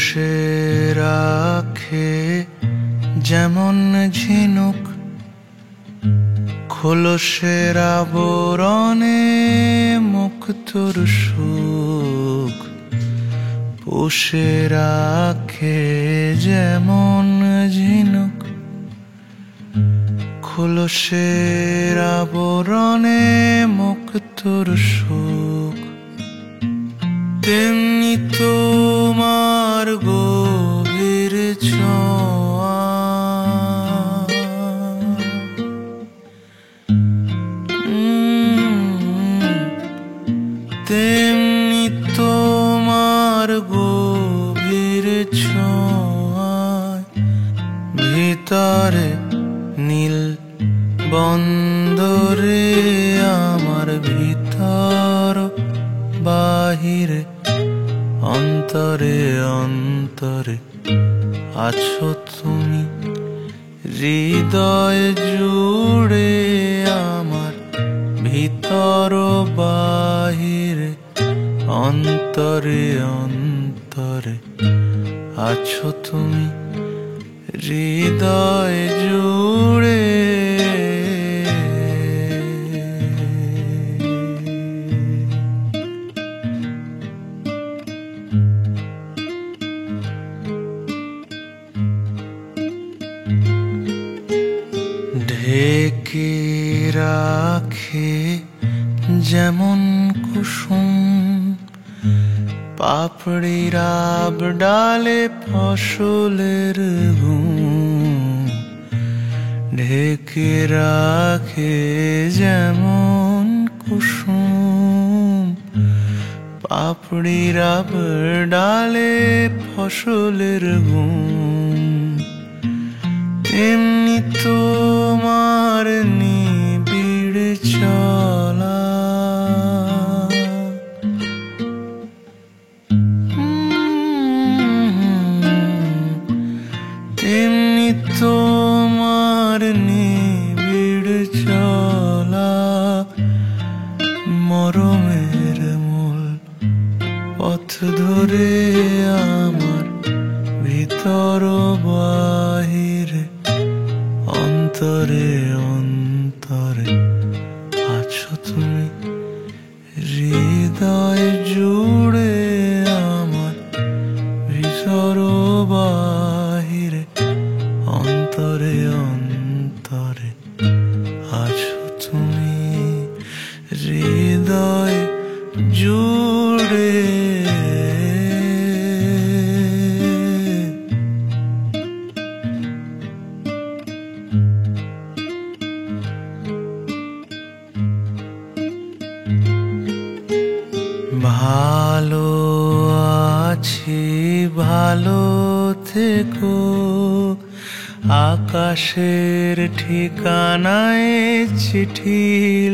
পুষে রাখে যেমন ঝিনুক খোলসের আবরণে মুক্তোর সুখ। পুষে রাখে যেমন ঝিনুক খোলসের আবরণে মুক্তোর সুখ। তেমনি তোমার গভীর ছোঁয়া তেমনি তোমার গভীর ছোঁয়ায় ভিতরে নীল বন্দরে আমার ভিতর বাহিরে অন্তরে অন্তরে আছো তুমি। হৃদয় জুড়ে আমার ভিতর বাহিরে অন্তরে অন্তরে আছো তুমি। হৃদয় জুড়ে ঢেকে রাখে যেমন কুসুম পাপড়ির আব ডালে ফসলের ঘুম। ঢেকে রাখে যেমন কুসুম পাপড়ির আব ডালে ফসলের ঘুম। তেমনি তোমার নিবিড় চলা তেমনি তোমার নিবিড় চলা মরমের মূল পথ ধরে আমার ভিতর বাহিরে অন্তরে অন্তরে আছো তুমি। হৃদয় জুড়ে আমার ভিতর বাহিরে অন্তরে অন্তরে আছো তুমি। হৃদয় জুড়ে ভালো আছি ভালো থেকো আকাশের ঠিকানায় চিঠি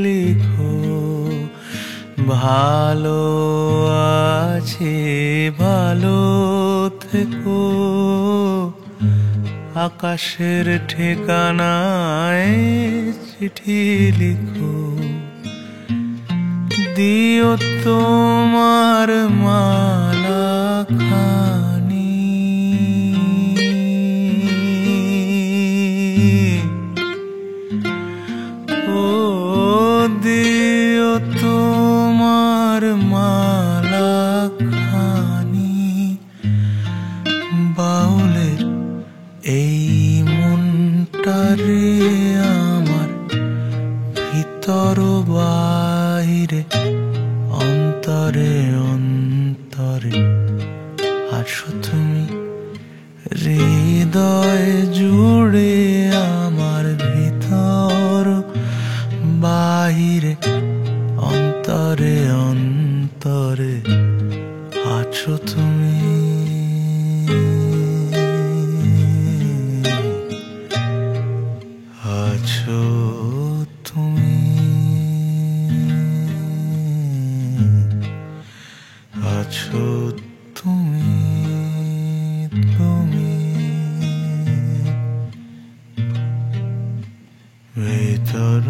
লিখো। ভালো আছি ভালো থেকো আকাশের ঠিকানায় চিঠি লিখো। দিও তোমার মালা খানি ও দিও তোমার মালা খানি। বাউলের এই মনটারে আমার ভিতর বাহিরে অন্তরে অন্তরে আছো তুমি। হৃদয় জুড়ে আমার ভিতর বাহিরে অন্তরে অন্তরে আছো তুমি। আছো তুমি আছো তুমি তুমি ভিতর